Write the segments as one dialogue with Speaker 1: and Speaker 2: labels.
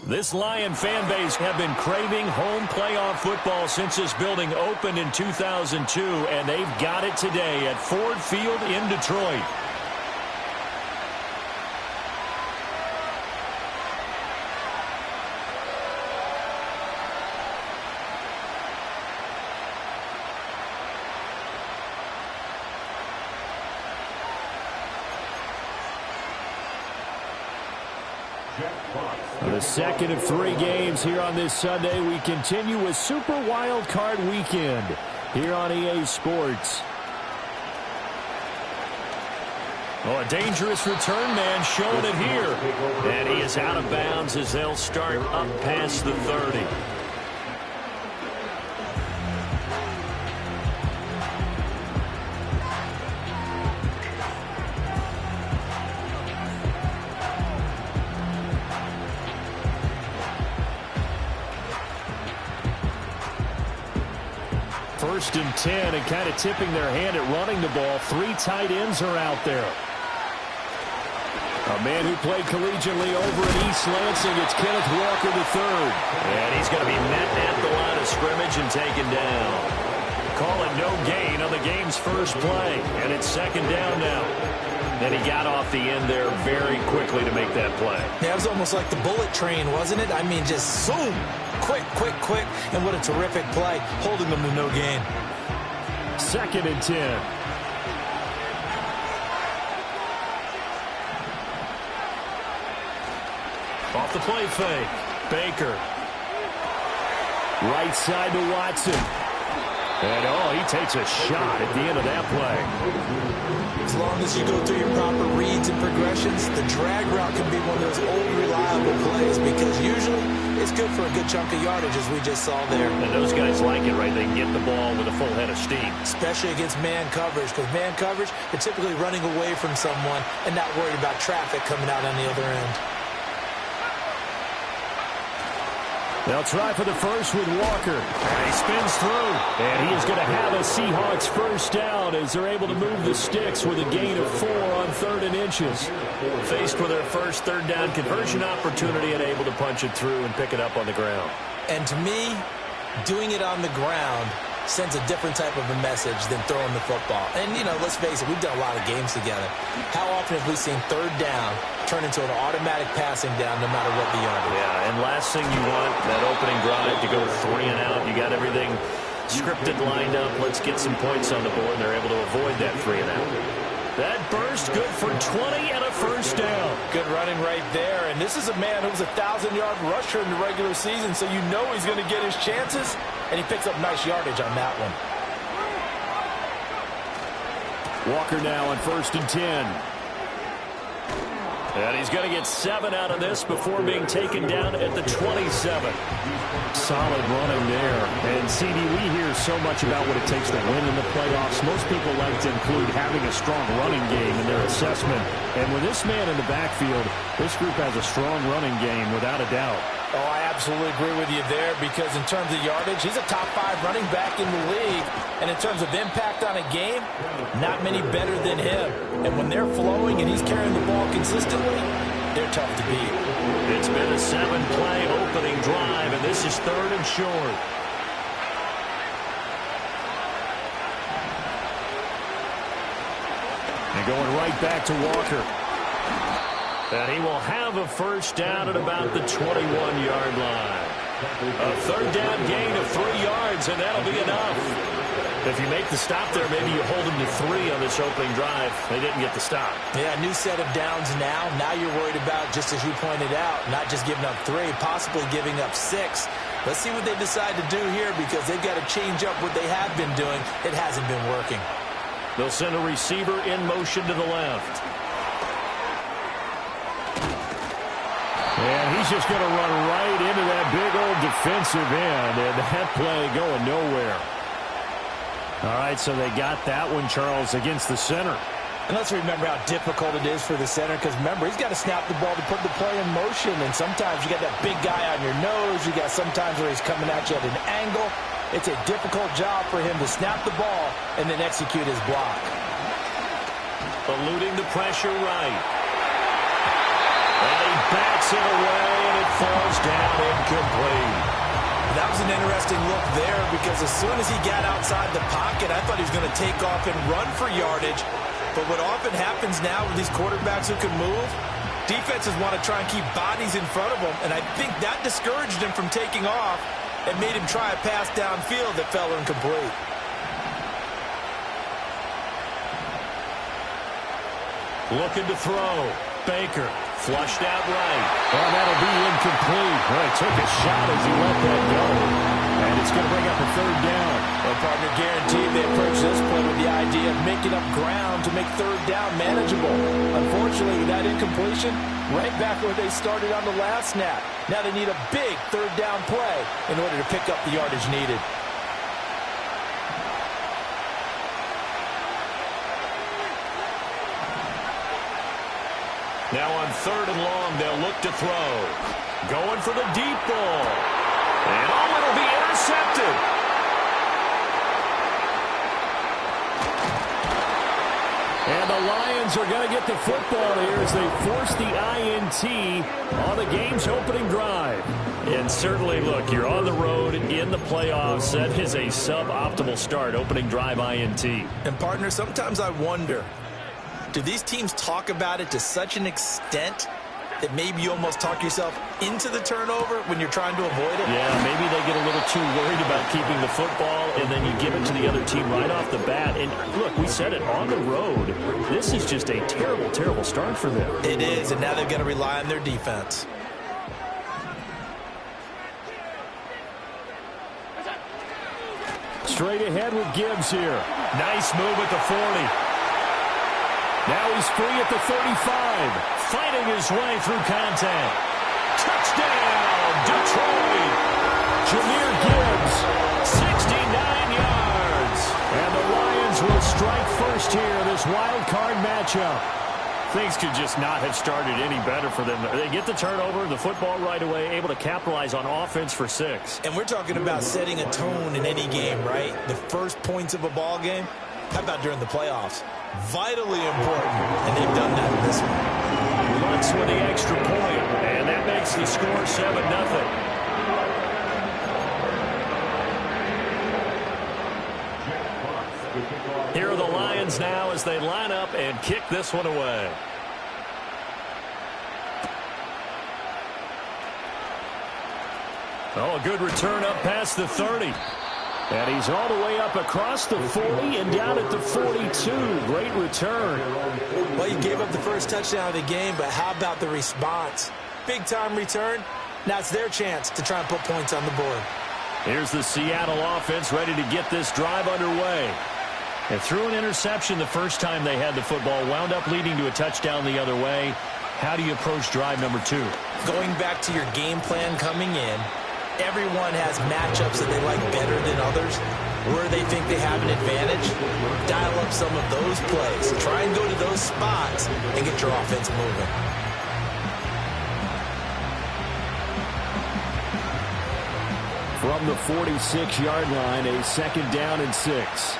Speaker 1: This Lion fan base have been craving home playoff football since this building opened in 2002, and they've got it today at Ford Field in Detroit. The second of 3 games here on this Sunday. We continue with Super Wild Card Weekend here on EA Sports. Oh, a dangerous return man showing it here. And he is out of bounds as they'll start up past the 30. First and 10, and kind of tipping their hand at running the ball. 3 tight ends are out there. A man who played collegiately over at East Lansing, it's Kenneth Walker III. And he's going to be met at the line of scrimmage and taken down. Call it no gain on the game's first play, and it's second down now. And he got off the end there very quickly to make that play.
Speaker 2: Yeah, it was almost like the bullet train, wasn't it? I mean, just zoom. Quick, quick, quick. And what a terrific play, holding them to no gain.
Speaker 1: Second and 10. Off the play fake. Baker. Right side to Watson. And, oh, he takes a shot at the end of that play.
Speaker 2: As long as you go through your proper reads and progressions, the drag route can be one of those old, reliable plays because usually it's good for a good chunk of yardage, as we just saw there.
Speaker 1: And those guys like it, right? They can get the ball with a full head of steam.
Speaker 2: Especially against man coverage, because man coverage, they're typically running away from someone and not worried about traffic coming out on the other end.
Speaker 1: They'll try for the first with Walker. And he spins through. And he is going to have a Seahawks first down as they're able to move the sticks with a gain of 4 on 3rd and inches. Faced with their first third down conversion opportunity and able to punch it through and pick it up on the ground.
Speaker 2: And to me, doing it on the ground sends a different type of a message than throwing the football. And, you know, let's face it, we've done a lot of games together. How often have we seen third down turn into an automatic passing down no matter what the yardage?
Speaker 1: Yeah, and last thing you want, that opening drive to go 3 and out. You got everything scripted, lined up. Let's get some points on the board. They're able to avoid that 3 and out. That burst good for 20 and a first down.
Speaker 2: Good running right there. And this is a man who was a 1,000-yard rusher in the regular season, so you know he's going to get his chances. And he picks up nice yardage on that one.
Speaker 1: Walker now on 1st and 10. And he's going to get 7 out of this before being taken down at the 27. Solid running there. And, CD, we hear so much about what it takes to win in the playoffs. Most people like to include having a strong running game in their assessment. And with this man in the backfield, this group has a strong running game without a doubt.
Speaker 2: Oh, I absolutely agree with you there because in terms of yardage, he's a top 5 running back in the league. And in terms of impact on a game, not many better than him. And when they're flowing and he's carrying the ball consistently, they're tough to beat.
Speaker 1: It's been a 7-play opening drive, and this is 3rd and short. And going right back to Walker. And he will have a first down at about the 21-yard line. A 3rd down gain of 3 yards, and that'll be enough. If you make the stop there, maybe you hold them to 3 on this opening drive. They didn't get the stop.
Speaker 2: Yeah, new set of downs now. Now you're worried about, just as you pointed out, not just giving up 3, possibly giving up 6. Let's see what they decide to do here because they've got to change up what they have been doing. It hasn't been working.
Speaker 1: They'll send a receiver in motion to the left. And he's just going to run right into that big old defensive end, and that play going nowhere. All right, so they got that one, Charles, against the center.
Speaker 2: And let's remember how difficult it is for the center because, remember, he's got to snap the ball to put the play in motion, and sometimes you got that big guy on your nose. You got sometimes where he's coming at you at an angle. It's a difficult job for him to snap the ball and then execute his block.
Speaker 1: Eluding the pressure right. And he backs Takes it away, and it falls down incomplete.
Speaker 2: That was an interesting look there because as soon as he got outside the pocket, I thought he was going to take off and run for yardage. But what often happens now with these quarterbacks who can move, defenses want to try and keep bodies in front of them, and I think that discouraged him from taking off and made him try a pass downfield that fell incomplete.
Speaker 1: Looking to throw. Baker flushed out right. Well, that'll be incomplete. Well, he took a shot as he let that go. And it's going to bring up a third down.
Speaker 2: Well, partner, guaranteed they approach this play with the idea of making up ground to make third down manageable. Unfortunately, with that incompletion, right back where they started on the last snap. Now they need a big third down play in order to pick up the yardage needed.
Speaker 1: Now on third and long, they'll look to throw. Going for the deep ball. And oh, it'll be intercepted. And the Lions are going to get the football here as they force the INT on the game's opening drive. And certainly, look, you're on the road in the playoffs. That is a suboptimal start, opening drive INT.
Speaker 2: And, partner, sometimes I wonder, do these teams talk about it to such an extent that maybe you almost talk yourself into the turnover when you're trying to avoid it?
Speaker 1: Yeah, maybe they get a little too worried about keeping the football, and then you give it to the other team right off the bat. And look, we said it, on the road, this is just a terrible, terrible start for them.
Speaker 2: It is, and now they've got to rely on their defense.
Speaker 1: Straight ahead with Gibbs here. Nice move at the 40. Now he's free at the 35. Fighting his way through contact. Touchdown, Detroit. Jahmyr Gibbs, 69 yards. And the Lions will strike first here, this wild card matchup. Things could just not have started any better for them. They get the turnover, the football right away, able to capitalize on offense for 6.
Speaker 2: And we're talking about setting a tone in any game, right? The first points of a ball game. How about during the playoffs? Vitally important, and they've done that in this one.
Speaker 1: Lutz with the extra point, and that makes the score 7-0. Here are the Lions now as they line up and kick this one away. Oh, a good return up past the 30. And he's all the way up across the 40 and down at the 42. Great return.
Speaker 2: Well, you gave up the first touchdown of the game, but how about the response? Big-time return. Now it's their chance to try and put points on the board.
Speaker 1: Here's the Seattle offense ready to get this drive underway. And threw an interception the first time they had the football, wound up leading to a touchdown the other way. How do you approach drive number 2?
Speaker 2: Going back to your game plan coming in, everyone has matchups that they like better than others. Where they think they have an advantage, dial up some of those plays. Try and go to those spots and get your offense moving.
Speaker 1: From the 46-yard line, a 2nd down and 6.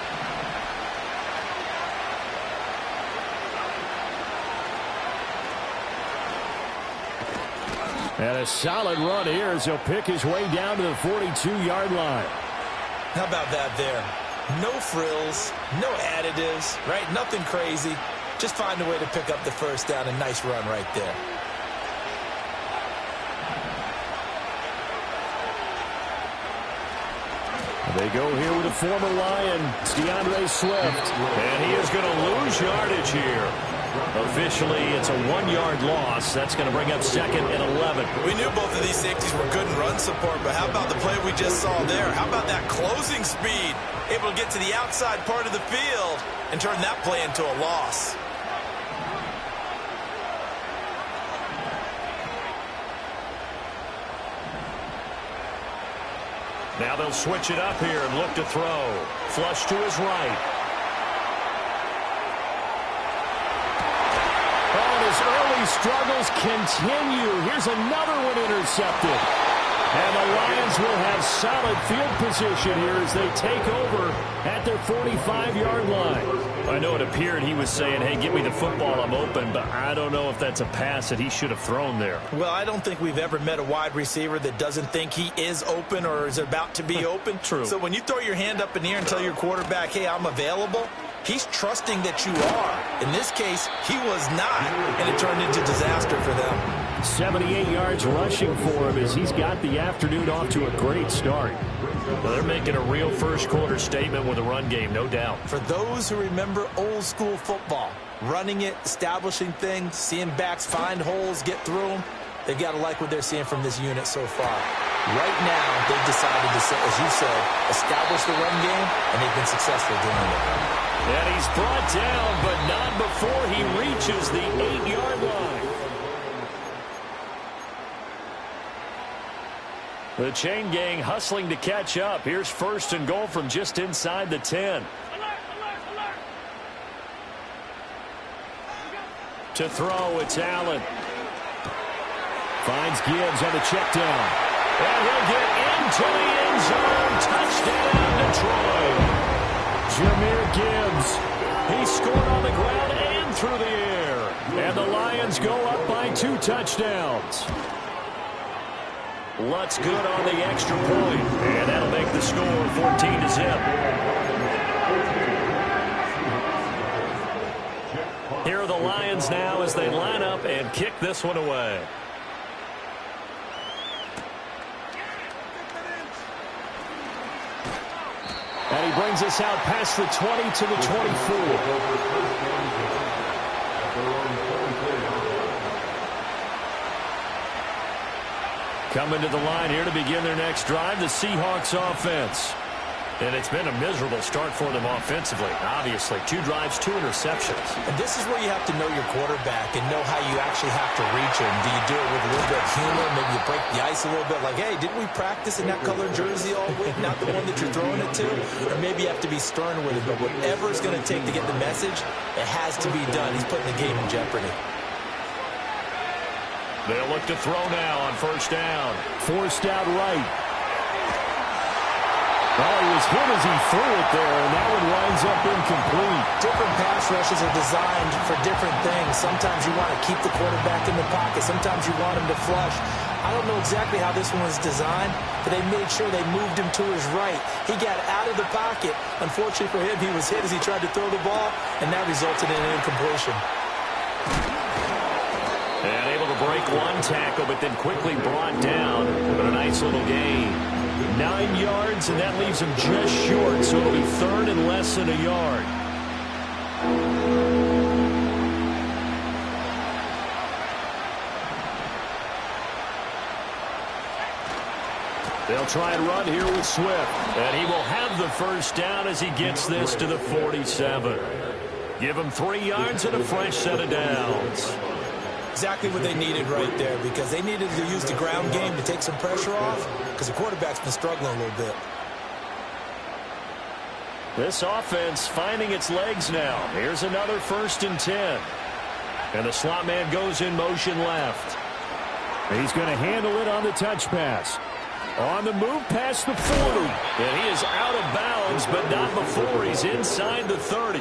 Speaker 1: And a solid run here as he'll pick his way down to the 42-yard line.
Speaker 2: How about that there? No frills, no additives, right? Nothing crazy. Just find a way to pick up the first down. A nice run right there.
Speaker 1: They go here with a former Lion, DeAndre Swift. And he is going to lose yardage here. Officially, it's a 1-yard loss. That's going to bring up 2nd and 11.
Speaker 2: We knew both of these safeties were good in run support, but how about the play we just saw there? How about that closing speed? Able to get to the outside part of the field and turn that play into a loss.
Speaker 1: Now they'll switch it up here and look to throw. Flush to his right. Oh, and his early struggles continue. Here's another one intercepted. And the Lions will have solid field position here as they take over at their 45-yard line. I know it appeared he was saying, hey, give me the football, I'm open, but I don't know if that's a pass that he should have thrown there.
Speaker 2: Well, I don't think we've ever met a wide receiver that doesn't think he is open or is about to be open.
Speaker 1: True.
Speaker 2: So when you throw your hand up in the air and tell your quarterback, hey, I'm available, he's trusting that you are. In this case, he was not, and it turned into disaster for them.
Speaker 1: 78 yards rushing for him as he's got the afternoon off to a great start. Well, they're making a real first-quarter statement with a run game, no doubt.
Speaker 2: For those who remember old-school football, running it, establishing things, seeing backs find holes, get through them, they've got to like what they're seeing from this unit so far. Right now, they've decided to, as you said, establish the run game, and they've been successful doing it.
Speaker 1: And he's brought down, but not before he reaches the 8-yard line. The chain gang hustling to catch up. Here's first and goal from just inside the 10. To throw, it's Allen. Finds Gibbs on the check down. And he'll get into the end zone. Touchdown, Detroit. Jahmyr Gibbs. He scored on the ground and through the air. And the Lions go up by 2 touchdowns. Lutz good on the extra point, and that'll make the score 14-0. Here are the Lions now as they line up and kick this one away. And he brings us out past the 20 to the 24. Coming to the line here to begin their next drive, the Seahawks offense. And it's been a miserable start for them offensively, obviously. 2 drives, 2 interceptions.
Speaker 2: And this is where you have to know your quarterback and know how you actually have to reach him. Do you do it with a little bit of humor? Maybe you break the ice a little bit like, hey, didn't we practice in that colored jersey all week? Not the one that you're throwing it to? Or maybe you have to be stern with it. But whatever it's going to take to get the message, it has to be done. He's putting the game in jeopardy.
Speaker 1: They'll look to throw now on first down. Forced out right. Oh, he was hit as he threw it there, and that one winds up incomplete.
Speaker 2: Different pass rushes are designed for different things. Sometimes you want to keep the quarterback in the pocket. Sometimes you want him to flush. I don't know exactly how this one was designed, but they made sure they moved him to his right. He got out of the pocket. Unfortunately for him, he was hit as he tried to throw the ball, and that resulted in an incompletion.
Speaker 1: And able to break one tackle, but then quickly brought down. But a nice little gain. 9 yards, and that leaves him just short, so it'll be third and less than a yard. They'll try and run here with Swift. And he will have the first down as he gets this to the 47. Give him 3 yards and a fresh set of downs.
Speaker 2: Exactly what they needed right there, because they needed to use the ground game to take some pressure off, because the quarterback's been struggling a little bit.
Speaker 1: This offense finding its legs now. Here's another 1st and 10. And the slot man goes in motion left. He's going to handle it on the touch pass. On the move past the 40. And he is out of bounds, but not before he's inside the 30.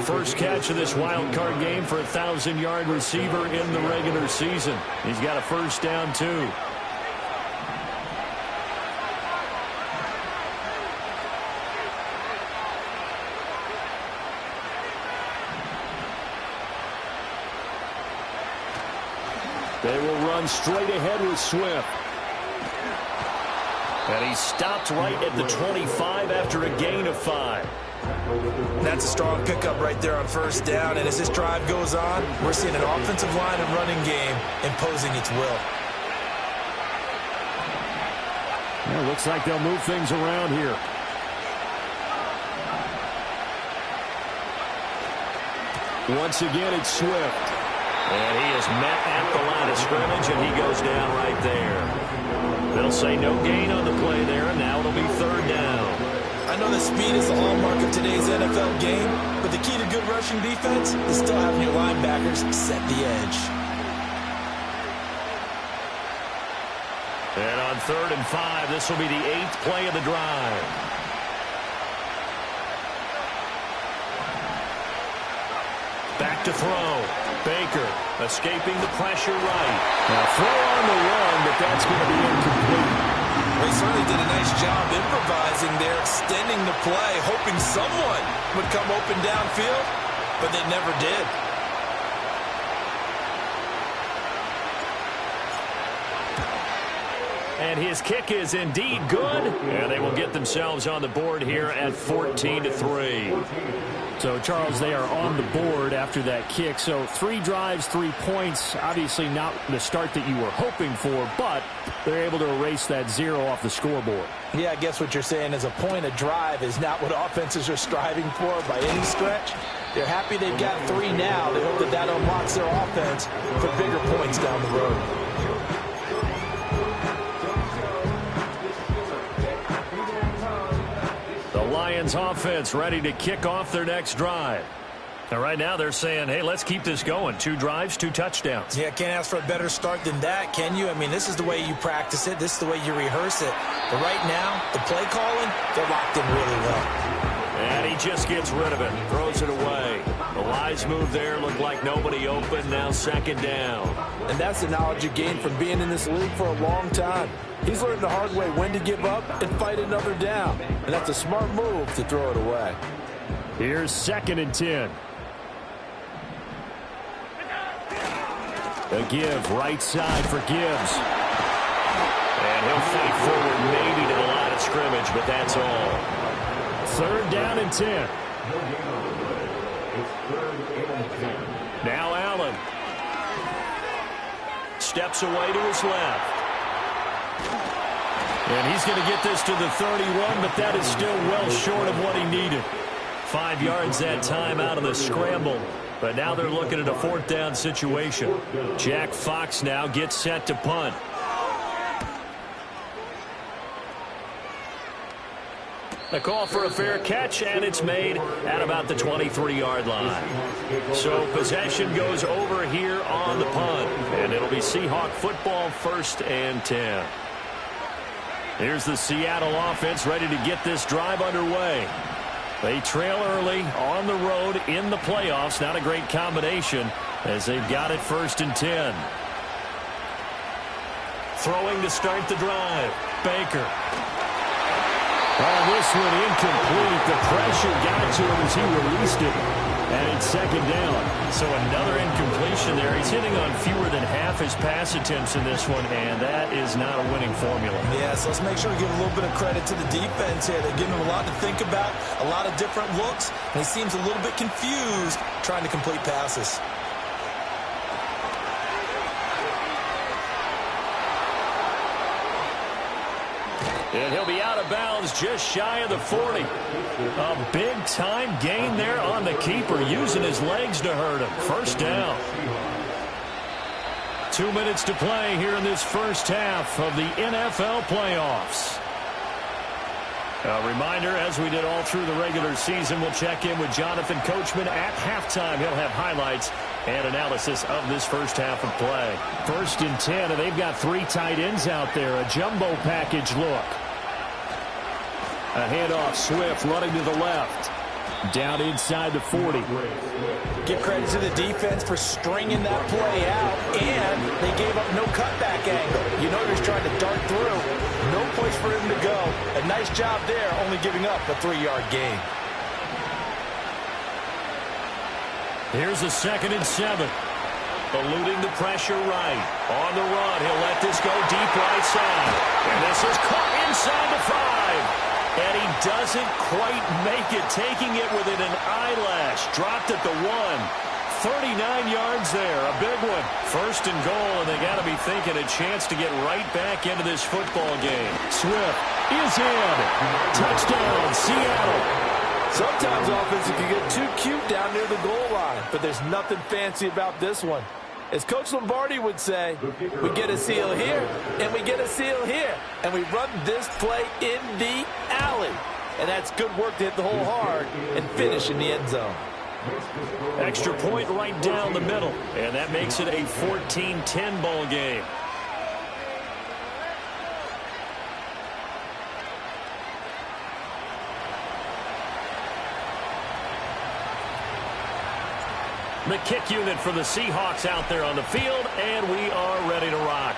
Speaker 1: First catch of this wild card game for a 1,000-yard receiver in the regular season. He's got a first down, too. They will run straight ahead with Swift. And he stopped right at the 25 after a gain of 5.
Speaker 2: That's a strong pickup right there on first down. And as this drive goes on, we're seeing an offensive line and running game imposing its will.
Speaker 1: Well, looks like they'll move things around here. Once again, it's Swift. And he is met at the line of scrimmage, and he goes down right there. They'll say no gain on the play there, and now it'll be third down.
Speaker 2: I know that speed is the hallmark of today's NFL game, but the key to good rushing defense is still having your linebackers set the edge.
Speaker 1: And on 3rd and 5, this will be the 8th play of the drive. Back to throw. Baker escaping the pressure right. Now throw on the run, but that's going to be incomplete.
Speaker 2: Well, he certainly did a nice job improvising there, extending the play, hoping someone would come open downfield, but they never did.
Speaker 1: And his kick is indeed good, and they will get themselves on the board here at 14-3.
Speaker 3: So, Charles, they are on the board after that kick. So 3 drives, 3 points. Obviously not the start that you were hoping for, but they're able to erase that 0 off the scoreboard.
Speaker 2: Yeah, I guess what you're saying is a point of drive is not what offenses are striving for by any stretch. They're happy they've got 3 now. They hope that that unlocks their offense for bigger points down the road.
Speaker 1: Lions offense ready to kick off their next drive. And right now they're saying, hey, let's keep this going. 2 drives, 2 touchdowns.
Speaker 2: Yeah, can't ask for a better start than that, can you? I mean, this is the way you practice it. This is the way you rehearse it. But right now, the play calling, they're locked in really well.
Speaker 1: And he just gets rid of it, throws it away. The Lions move there, look like nobody open, now 2nd down.
Speaker 2: And that's the knowledge you gain from being in this league for a long time. He's learned the hard way when to give up and fight another down. And that's a smart move to throw it away.
Speaker 3: Here's 2nd and 10.
Speaker 1: A give, right side for Gibbs. And he'll fade forward maybe to the line of scrimmage, but that's all.
Speaker 3: 3rd down and 10.
Speaker 1: Now Allen. Steps away to his left. And he's going to get this to the 31, but that is still well short of what he needed. 5 yards that time out of the scramble. But now they're looking at a 4th down situation. Jack Fox now gets set to punt. A call for a fair catch, and it's made at about the 23-yard line. So possession goes over here on the punt, and it'll be Seahawk football, 1st and 10. Here's the Seattle offense ready to get this drive underway. They trail early on the road in the playoffs. Not a great combination as they've got it 1st and 10. Throwing to start the drive. Baker. Oh, this one incomplete. The pressure got to him as he released it. And it's 2nd down. So another incompletion there. He's hitting on fewer than half his pass attempts in this one, and that is not a winning formula.
Speaker 2: Yeah, so let's make sure we give a little bit of credit to the defense here. They're giving him a lot to think about, a lot of different looks, and he seems a little bit confused trying to complete passes.
Speaker 1: And he'll be out of bounds just shy of the 40. A big-time gain there on the keeper, using his legs to hurt him. 1st down. 2 minutes to play here in this first half of the NFL playoffs. A reminder, as we did all through the regular season, we'll check in with Jonathan Coachman at halftime. He'll have highlights and analysis of this first half of play.
Speaker 3: 1st and 10, and they've got 3 tight ends out there. A jumbo package look. A handoff, Swift running to the left. Down inside the 40.
Speaker 2: Give credit to the defense for stringing that play out, and they gave up no cutback angle. You know he's trying to dart through. No place for him to go. A nice job there, only giving up a 3-yard gain.
Speaker 1: Here's a 2nd and 7. Eluding the pressure right. On the run, he'll let this go deep right side. And this is caught inside the 5. And he doesn't quite make it, taking it within an eyelash. Dropped at the 1. 39 yards there, a big one. 1st and goal, and they got to be thinking a chance to get right back into this football game.
Speaker 3: Swift is in. Touchdown, Seattle.
Speaker 2: Sometimes offenses can get too cute down near the goal line, but there's nothing fancy about this one. As Coach Lombardi would say, we get a seal here, and we get a seal here, and we run this play in the alley. And that's good work to hit the hole hard and finish in the end zone.
Speaker 1: Extra point right down the middle, and that makes it a 14-10 ball game. The kick unit for the Seahawks out there on the field, and we are ready to rock.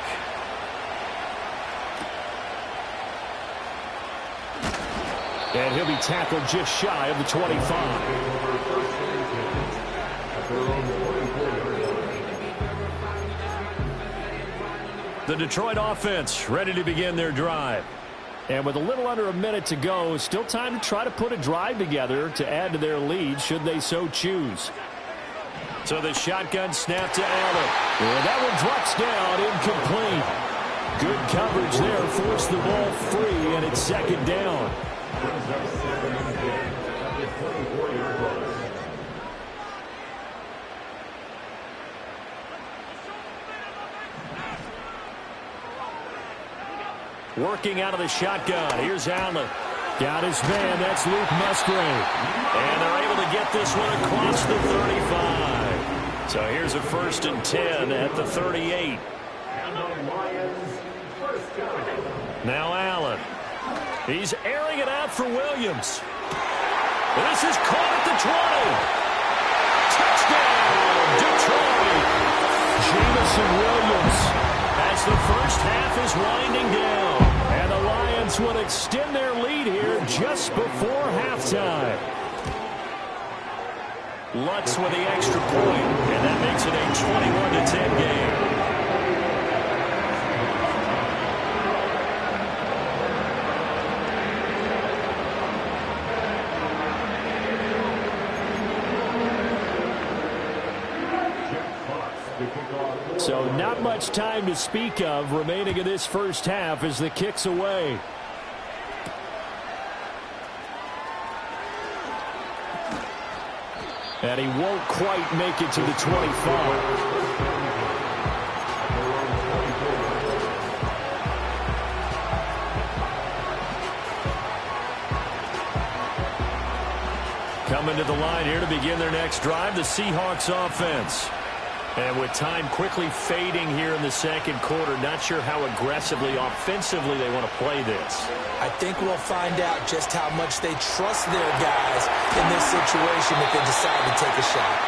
Speaker 1: And he'll be tackled just shy of the 25. The Detroit offense ready to begin their drive. And with a little under a minute to go, still time to try to put a drive together to add to their lead should they so choose. So the shotgun snap to Allen. And that one drops down, incomplete. Good coverage there, forced the ball free, and it's second down. Working out of the shotgun. Here's Allen. Got his man. That's Luke Musgrave. And they're able to get this one across the 35. So here's a 1st and 10 at the 38. Now Allen. He's airing it out for Williams. This is caught at the 20. Touchdown, Detroit. Jamison Williams. As the first half is winding down. And the Lions will extend their lead here just before halftime. Lutz with the extra point, and that makes it a 21-10 game. So not much time to speak of remaining in this first half as the kick's away. And he won't quite make it to the 25. Coming to the line here to begin their next drive, the Seahawks offense. And with time quickly fading here in the second quarter, not sure how aggressively, offensively they want to play this.
Speaker 2: I think we'll find out just how much they trust their guys in this situation if they decide to take a shot.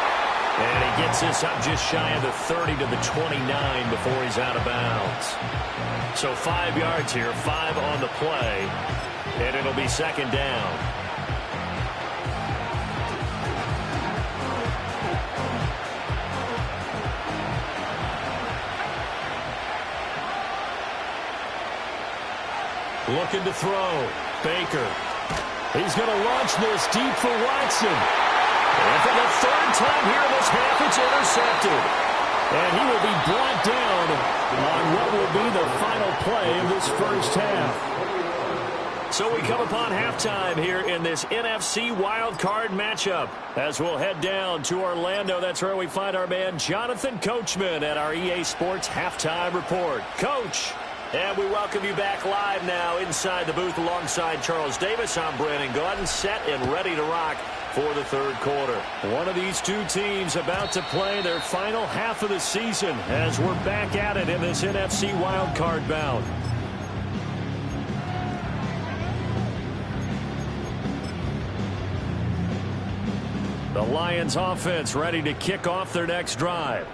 Speaker 1: And he gets this up just shy of the 30 to the 29 before he's out of bounds. So 5 yards here, 5 on the play, and it'll be second down. Looking to throw. Baker. He's going to launch this deep for Watson. And for the third time here in this half, it's intercepted. And he will be brought down on what will be the final play of this first half. So we come upon halftime here in this NFC wildcard matchup. As we'll head down to Orlando, that's where we find our man Jonathan Coachman at our EA Sports Halftime Report. Coach. And we welcome you back live now inside the booth alongside Charles Davis. I'm Brandon Gaudin, set and ready to rock for the third quarter. One of these two teams about to play their final half of the season as we're back at it in this NFC wildcard bout. The Lions offense ready to kick off their next drive.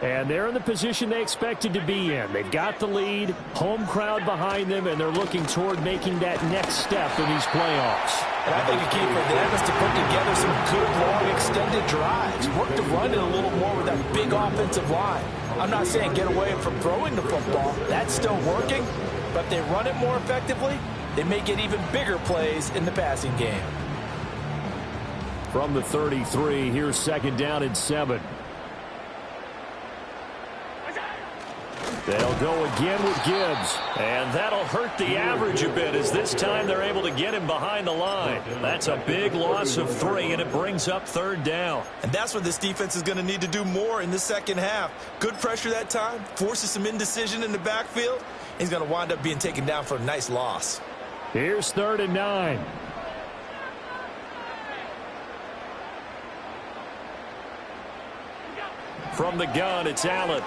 Speaker 1: And they're in the position they expected to be in. They've got the lead, home crowd behind them, and they're looking toward making that next step in these playoffs.
Speaker 2: And I think a key for them is to put together some good, long, extended drives. Work to run it a little more with that big offensive line. I'm not saying get away from throwing the football. That's still working. But if they run it more effectively, they may get even bigger plays in the passing game.
Speaker 1: From the 33, here's second down and 7. They'll go again with Gibbs. And that'll hurt the average a bit as this time they're able to get him behind the line. That's a big loss of 3, and it brings up third down.
Speaker 4: And that's what this defense is going to need to do more in the second half. Good pressure that time, forces some indecision in the backfield. He's going to wind up being taken down for a nice loss.
Speaker 1: Here's 3rd and 9. From the gun, it's Allen.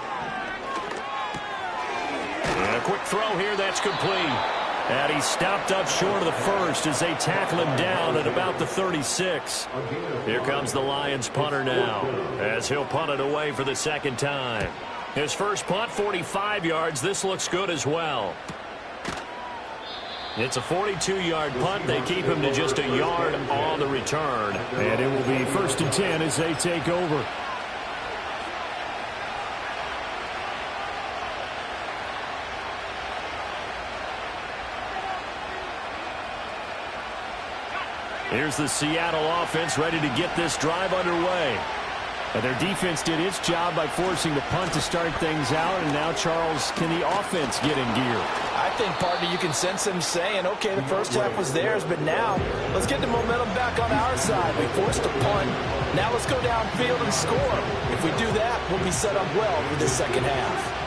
Speaker 1: And a quick throw here, that's complete. And he stopped up short of the first as they tackle him down at about the 36. Here comes the Lions punter now as he'll punt it away for the second time. His first punt, 45 yards. This looks good as well. It's a 42-yard punt. They keep him to just a yard on the return.
Speaker 3: And it will be 1st and 10 as they take over.
Speaker 1: Here's the Seattle offense ready to get this drive underway.
Speaker 3: And their defense did its job by forcing the punt to start things out. And now, Charles, can the offense get in gear?
Speaker 2: I think, partner, you can sense them saying, okay, the first half was theirs, but now let's get the momentum back on our side. We forced a punt. Now let's go downfield and score. If we do that, we'll be set up well for this second half.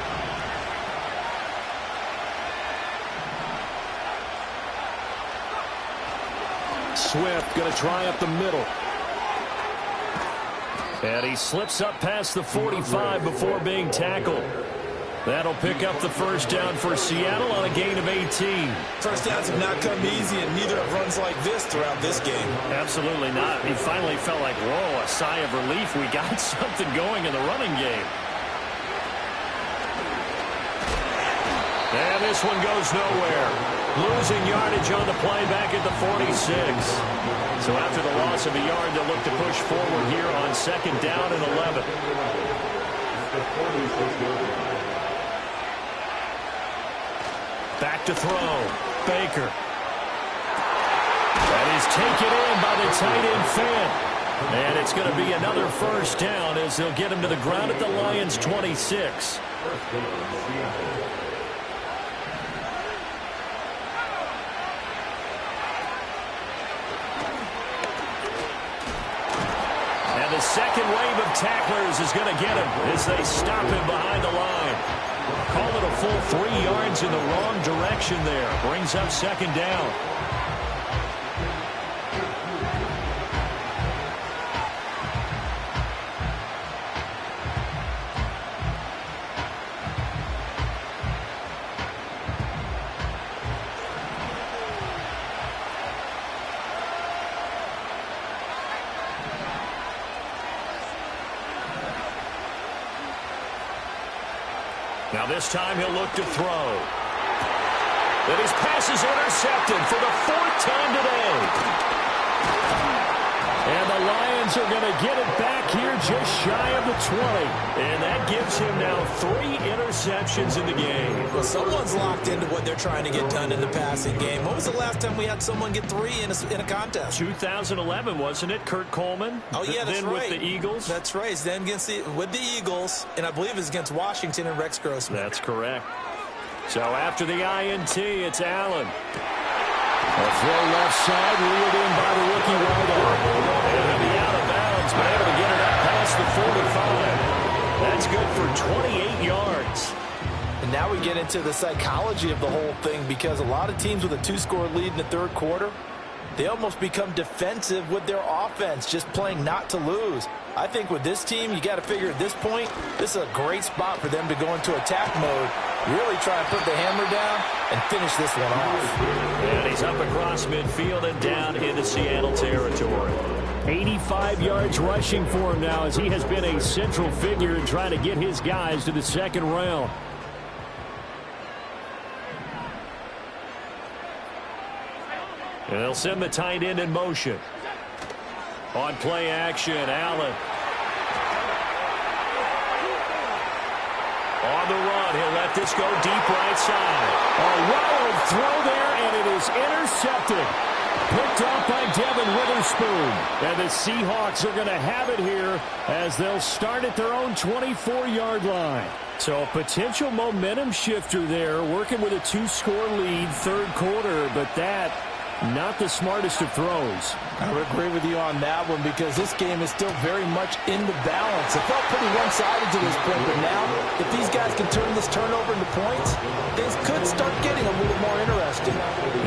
Speaker 3: Swift going to try up the middle.
Speaker 1: And he slips up past the 45 before being tackled. That'll pick up the first down for Seattle on a gain of 18.
Speaker 4: First downs have not come easy, and neither have runs like this throughout this game.
Speaker 1: Absolutely not. He finally felt like, whoa, a sigh of relief. We got something going in the running game. And this one goes nowhere. Losing yardage on the play back at the 46. So after the loss of a yard, they'll look to push forward here on second down and 11. Back to throw. Baker. That is taken in by the tight end Fant. And it's going to be another first down as they'll get him to the ground at the Lions' 26. The second wave of tacklers is going to get him as they stop him behind the line. Call it a full 3 yards in the wrong direction there. Brings up second down. Now this time he'll look to throw. And his pass is intercepted for the 4th time today. And the Lions are going to get it back here just shy of the 20. And that gives him now 3 interceptions in the game.
Speaker 4: Well, someone's locked into what they're trying to get done in the passing game. When was the last time we had someone get 3 in a contest?
Speaker 1: 2011, wasn't it? Kurt Coleman?
Speaker 4: Oh, yeah, that's
Speaker 1: then
Speaker 4: right.
Speaker 1: with the Eagles?
Speaker 4: That's right. Then with the Eagles, and I believe it's against Washington and Rex Grossman.
Speaker 1: That's correct. So after the INT, it's Allen.
Speaker 3: A throw left side, reeled in by the rookie wideout.
Speaker 1: And he'll be out of bounds, but able to get it up past the 45. That's good for 28 yards.
Speaker 2: And now we get into the psychology of the whole thing, because a lot of teams with a 2-score lead in the third quarter, they almost become defensive with their offense, just playing not to lose. I think with this team, you got to figure at this point, this is a great spot for them to go into attack mode, really try and put the hammer down and finish this one off.
Speaker 1: And he's up across midfield and down into Seattle territory.
Speaker 3: 85 yards rushing for him now, as he has been a central figure in trying to get his guys to the second round.
Speaker 1: And they'll send the tight end in motion. On play action, Allen. On the run, he'll let this go deep right side.
Speaker 3: A wild throw there, and it is intercepted. Picked off by Devin Witherspoon. And the Seahawks are going to have it here as they'll start at their own 24-yard line. So a potential momentum shifter there, working with a 2-score lead, third quarter, but that not the smartest of throws.
Speaker 2: I would agree with you on that one, because this game is still very much in the balance. It felt pretty one-sided to this point, but now if these guys can turn this turnover into points, things could start getting a little more interesting.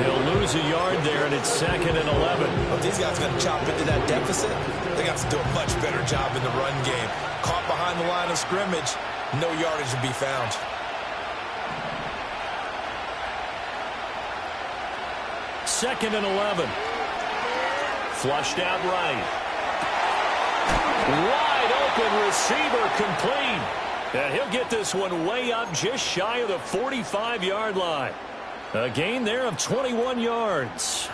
Speaker 1: They'll lose a yard there, and it's second and 11.
Speaker 4: If these guys are going to chop into that deficit, they got to do a much better job in the run game. Caught behind the line of scrimmage, no yardage to be found.
Speaker 3: 2nd and 11.
Speaker 1: Flushed out right. Wide open receiver complete. And he'll get this one way up just shy of the 45-yard line. A gain there of 21 yards.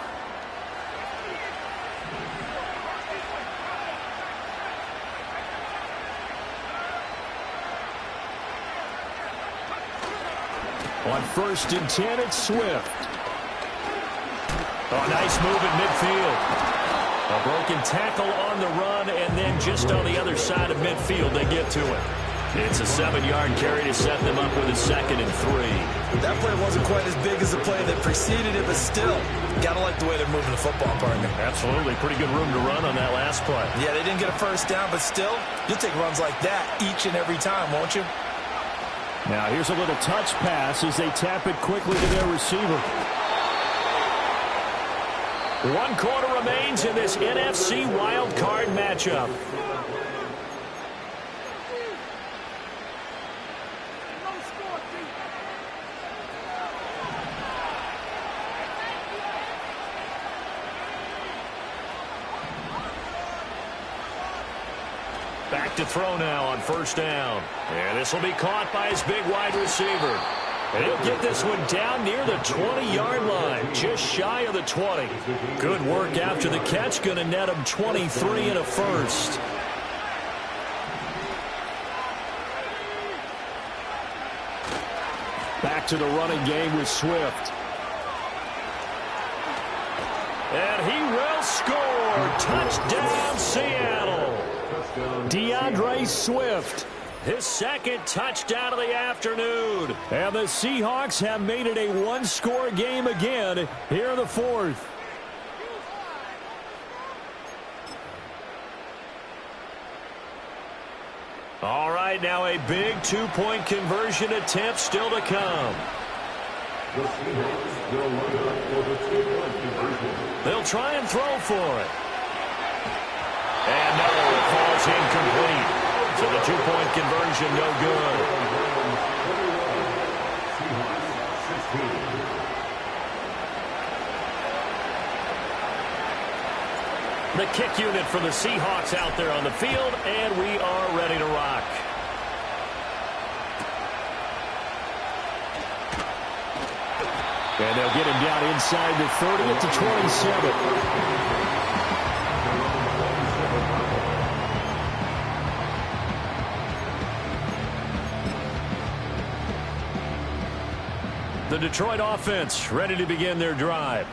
Speaker 3: On 1st and 10, it's Swift.
Speaker 1: Oh, nice move at midfield. A broken tackle on the run, and then just on the other side of midfield, they get to it. It's a 7-yard carry to set them up with a 2nd and 3.
Speaker 4: That play wasn't quite as big as the play that preceded it, but still, gotta like the way they're moving the football, partner.
Speaker 1: Absolutely. Pretty good room to run on that last play.
Speaker 4: Yeah, they didn't get a first down, but still, you'll take runs like that each and every time, won't you?
Speaker 3: Now here's a little touch pass as they tap it quickly to their receiver.
Speaker 1: 1 quarter remains in this NFC wild card matchup. Back to throw now on 1st down. And this will be caught by his big wide receiver. And he'll get this one down near the 20-yard line, just shy of the 20. Good work after the catch, going to net him 23 and a first.
Speaker 3: Back to the running game with Swift.
Speaker 1: And he will score. Touchdown, Seattle.
Speaker 3: DeAndre Swift.
Speaker 1: His 2nd touchdown of the afternoon.
Speaker 3: And the Seahawks have made it a 1-score game again here in the 4th.
Speaker 1: All right, now a big 2-point conversion attempt still to come. They'll try and throw for it. And no, it falls incomplete. So the 2-point conversion no good. The kick unit for the Seahawks out there on the field, and we are ready to rock.
Speaker 3: And they'll get him down inside the 30 at the 27.
Speaker 1: The Detroit offense ready to begin their drive.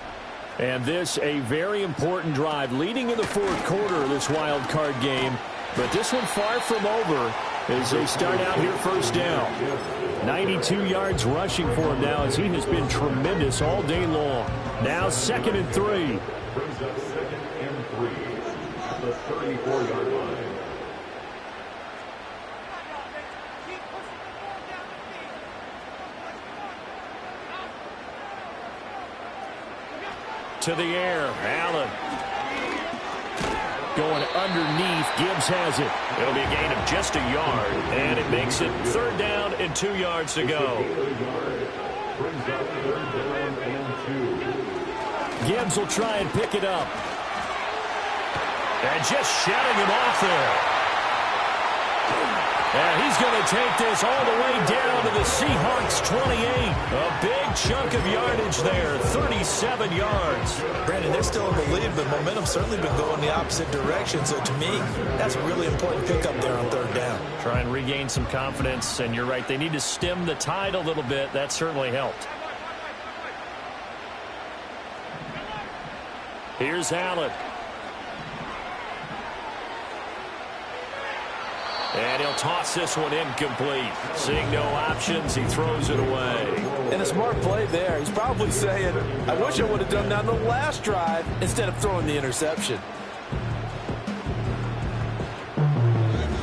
Speaker 3: And this a very important drive leading in the 4th quarter of this wild card game. But this one far from over as they start out here 1st down. 92 yards rushing for him now as he has been tremendous all day long. Now 2nd and 3.
Speaker 5: Brings up 2nd and 3 at the 34-yard line.
Speaker 1: To the air, Allen.
Speaker 3: Going underneath, Gibbs has it.
Speaker 1: It'll be a gain of just a yard, and it makes it 3rd down and 2 yards to go.
Speaker 5: Brings up 3rd down and 2.
Speaker 3: Gibbs will try and pick it up.
Speaker 1: And just shutting him off there. And he's going to take this all the way down to the Seahawks 28. A big chunk of yardage there, 37 yards.
Speaker 4: Brandon, they're still in the lead, but momentum's certainly been going the opposite direction. So to me, that's a really important pickup there on 3rd down.
Speaker 1: Try and regain some confidence, and you're right, they need to stem the tide a little bit. That certainly helped. Here's Allen. And he'll toss this one incomplete. Seeing no options, he throws it away.
Speaker 2: And a smart play there. He's probably saying, I wish I would have done that on the last drive instead of throwing the interception.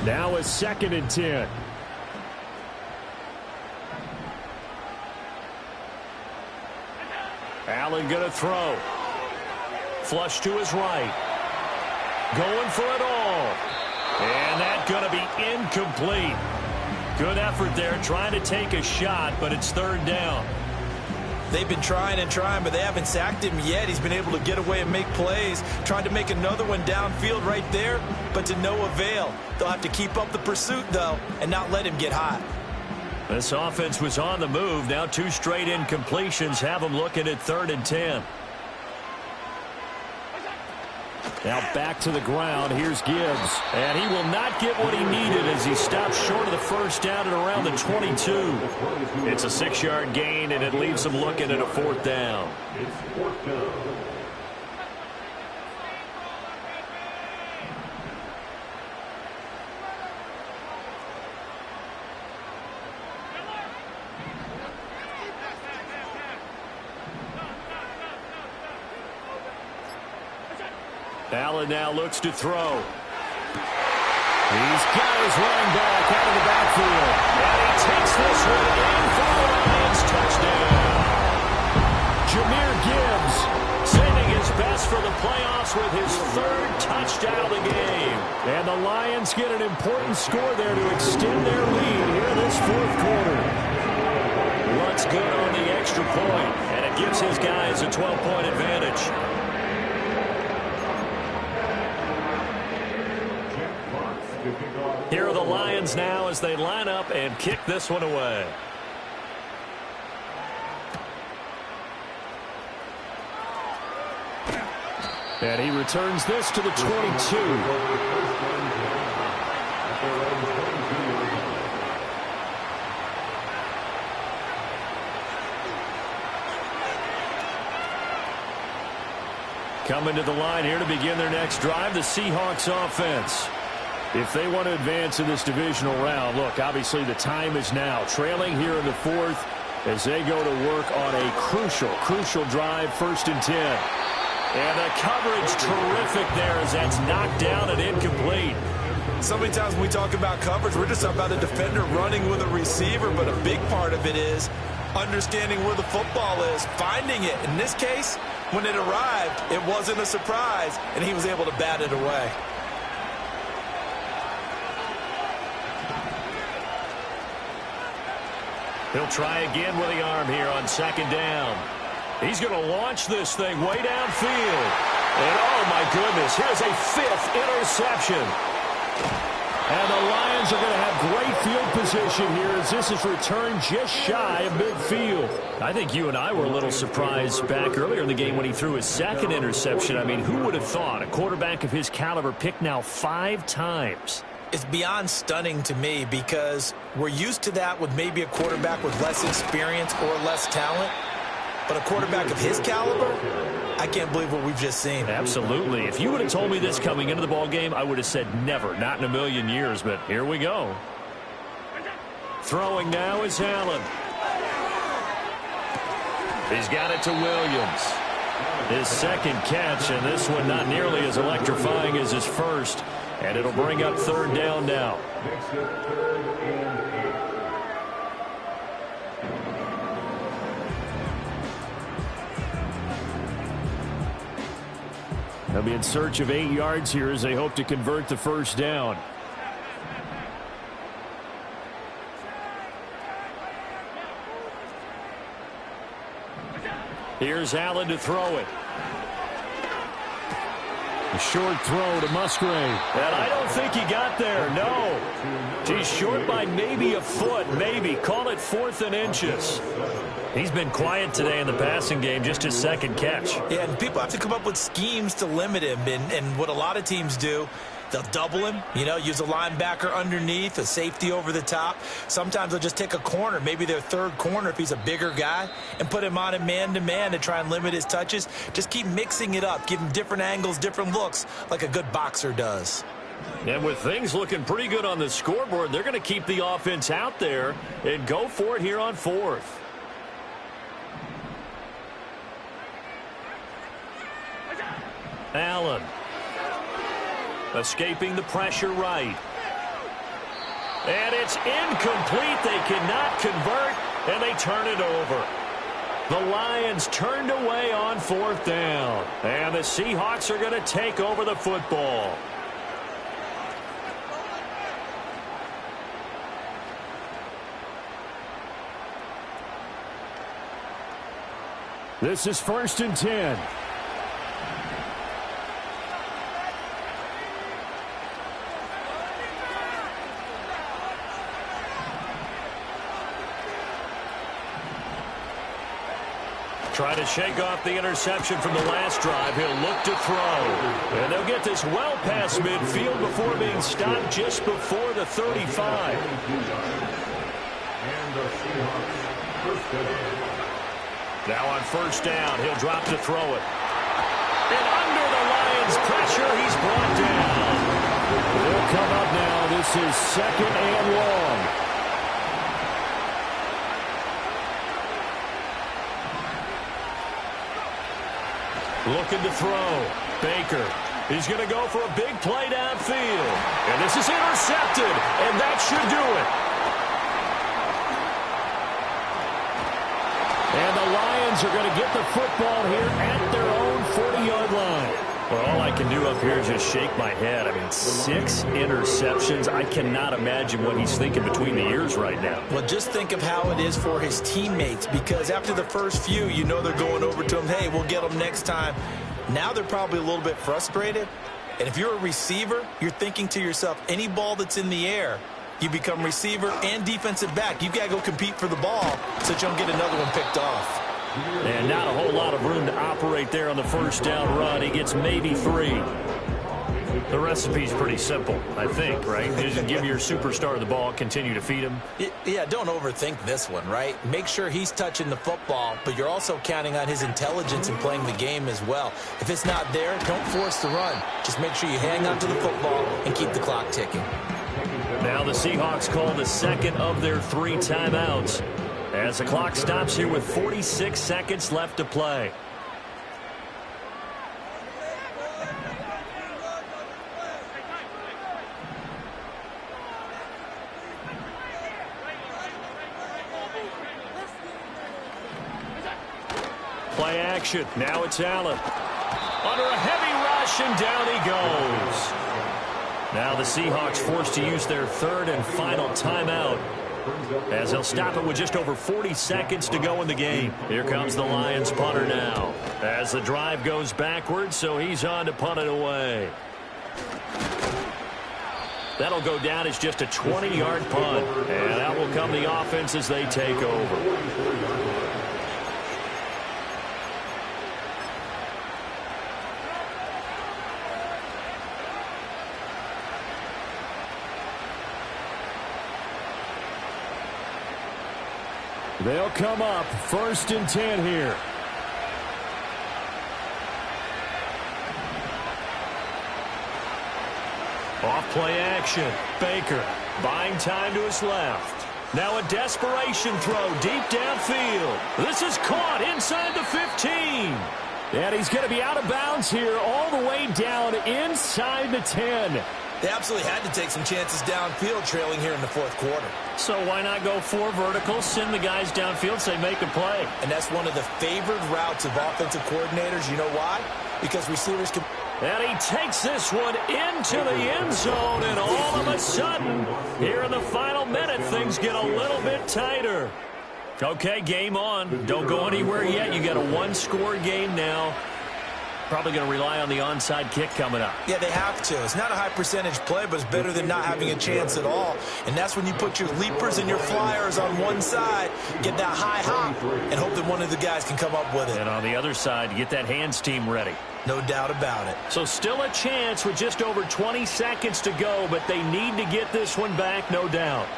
Speaker 3: Now a 2nd and 10.
Speaker 1: Allen going to throw. Flush to his right. Going for it all. And that's going to be incomplete. Good effort there trying to take a shot, but it's 3rd down.
Speaker 4: They've been trying and trying, but they haven't sacked him yet. He's been able to get away and make plays. Tried to make another one downfield right there, but to no avail. They'll have to keep up the pursuit, though, and not let him get hot.
Speaker 1: This offense was on the move. Now 2 straight incompletions have them looking at 3rd and 10. Now back to the ground. Here's Gibbs. And he will not get what he needed as he stops short of the first down at around the 22. It's a 6-yard gain, and it leaves them looking at a 4th down.
Speaker 5: It's 4th down.
Speaker 1: Allen now looks to throw. He's got his running back out of the backfield. And he takes this one in for the Lions touchdown. Jahmyr Gibbs saving his best for the playoffs with his 3rd touchdown of the game. And the Lions get an important score there to extend their lead here in this 4th quarter. Runs good on the extra point, and it gives his guys a 12-point advantage. Here are the Lions now as they line up and kick this one away. And he returns this to the 22. Coming to the line here to begin their next drive, the Seahawks offense. If they want to advance in this divisional round, look, obviously the time is now. Trailing here in the 4th as they go to work on a crucial drive, 1st and 10. And the coverage terrific there as that's knocked down and incomplete.
Speaker 4: So many times when we talk about coverage, we're just talking about a defender running with a receiver, but a big part of it is understanding where the football is, finding it. In this case, when it arrived, it wasn't a surprise, and he was able to bat it away.
Speaker 1: He'll try again with the arm here on 2nd down. He's going to launch this thing way downfield. And, oh, my goodness, here's a 5th interception. And the Lions are going to have great field position here as this is returned just shy of midfield. I think you and I were a little surprised back earlier in the game when he threw his 2nd interception. I mean, who would have thought a quarterback of his caliber picked now 5 times?
Speaker 4: It's beyond stunning to me because we're used to that with maybe a quarterback with less experience or less talent. But a quarterback of his caliber, I can't believe what we've just seen.
Speaker 1: Absolutely. If you would have told me this coming into the ball game, I would have said never, not in a million years. But here we go. Throwing now is Allen. He's got it to Williams. His 2nd catch, and this one not nearly as electrifying as his 1st. And it'll bring up 3rd down now.
Speaker 5: Next up, 3rd and 8.
Speaker 1: They'll be in search of 8 yards here as they hope to convert the 1st down. Here's Allen to throw it. A short throw to Musgrave. And I don't think he got there, no. He's short by maybe a foot, maybe. Call it 4th and inches. He's been quiet today in the passing game, just his 2nd catch.
Speaker 4: Yeah, and people have to come up with schemes to limit him. And what a lot of teams do, they'll double him, use a linebacker underneath, a safety over the top. Sometimes they'll just take a corner, maybe their 3rd corner if he's a bigger guy, and put him on a man-to-man to try and limit his touches. Just keep mixing it up, give him different angles, different looks, like a good boxer does.
Speaker 1: And with things looking pretty good on the scoreboard, they're going to keep the offense out there and go for it here on 4th. Allen. Escaping the pressure right. And it's incomplete. They cannot convert, and they turn it over. The Lions turned away on 4th down. And the Seahawks are going to take over the football.
Speaker 3: This is 1st and 10. Trying to shake off the interception from the last drive. He'll look to throw. And they'll get this well past midfield before being stopped just before the 35.
Speaker 5: And the Seahawks first down.
Speaker 3: Now on 1st down, he'll drop to throw it. And under the Lions' pressure, he's brought down. They'll come up now. This is 2nd and long. Looking to throw. Baker. He's going to go for a big play downfield. And this is intercepted. And that should do it. And the Lions are going to get the football here at their own 40-yard line. Well, all I can do up here is just shake my head. I mean, 6 interceptions. I cannot imagine what he's thinking between the ears right now.
Speaker 4: Well, just think of how it is for his teammates, because after the first few, you know they're going over to him, hey, we'll get them next time. Now they're probably a little bit frustrated. And if you're a receiver, you're thinking to yourself, any ball that's in the air, you become receiver and defensive back. You've got to go compete for the ball so that you don't get another one picked off.
Speaker 3: And not a whole lot of room to operate there on the 1st down run. He gets maybe 3. The recipe's pretty simple, I think, right? You just give your superstar the ball, continue to feed him.
Speaker 4: Yeah, don't overthink this one, right? Make sure he's touching the football, but you're also counting on his intelligence in playing the game as well. If it's not there, don't force the run. Just make sure you hang on to the football and keep the clock ticking.
Speaker 3: Now the Seahawks call the 2nd of their 3 timeouts as the clock stops here with 46 seconds left to play. Play action. Now it's Allen. Under a heavy rush, and down he goes. Now the Seahawks forced to use their 3rd and final timeout, as they'll stop it with just over 40 seconds to go in the game. Here comes the Lions punter now, as the drive goes backwards, so he's on to punt it away. That'll go down as just a 20-yard punt, and out will come the offense as they take over. They'll come up 1st and 10 here. Off play action. Baker buying time to his left. Now a desperation throw deep downfield. This is caught inside the 15. And he's going to be out of bounds here all the way down inside the 10.
Speaker 4: They absolutely had to take some chances downfield trailing here in the 4th quarter.
Speaker 3: So why not go 4 verticals, send the guys downfield, say make a play?
Speaker 4: And that's one of the favored routes of offensive coordinators. You know why? Because receivers can...
Speaker 3: And he takes this one into the end zone, and all of a sudden, here in the final minute, things get a little bit tighter. Okay, game on. Don't go anywhere yet. You got a 1-score game now. Probably going to rely on the onside kick coming up.
Speaker 4: Yeah, they have to. It's not a high percentage play, but it's better than not having a chance at all. And that's when you put your leapers and your flyers on one side, get that high hop, and hope that one of the guys can come up with it.
Speaker 3: And on the other side, get that hands team ready.
Speaker 4: No doubt about it.
Speaker 3: So still a chance with just over 20 seconds to go, but they need to get this one back, no doubt.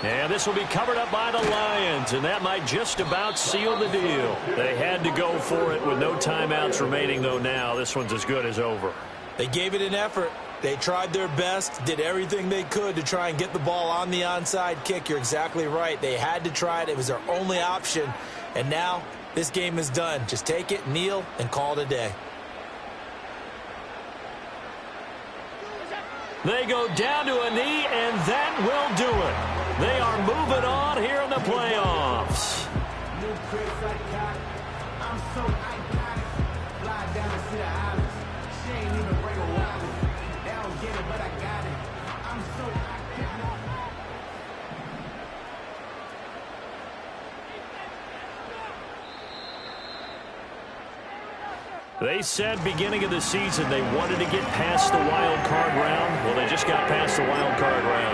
Speaker 3: And this will be covered up by the Lions, and that might just about seal the deal. They had to go for it with no timeouts remaining, though now. This one's as good as over.
Speaker 4: They gave it an effort. They tried their best, did everything they could to try and get the ball on the onside kick. You're exactly right. They had to try it. It was their only option. And now this game is done. Just take it, kneel, and call it a day.
Speaker 3: They go down to a knee, and that will do it. They are moving on here in the playoffs.
Speaker 1: They said beginning of the season they wanted to get past the wild card round. Well, they just got past the wild card round.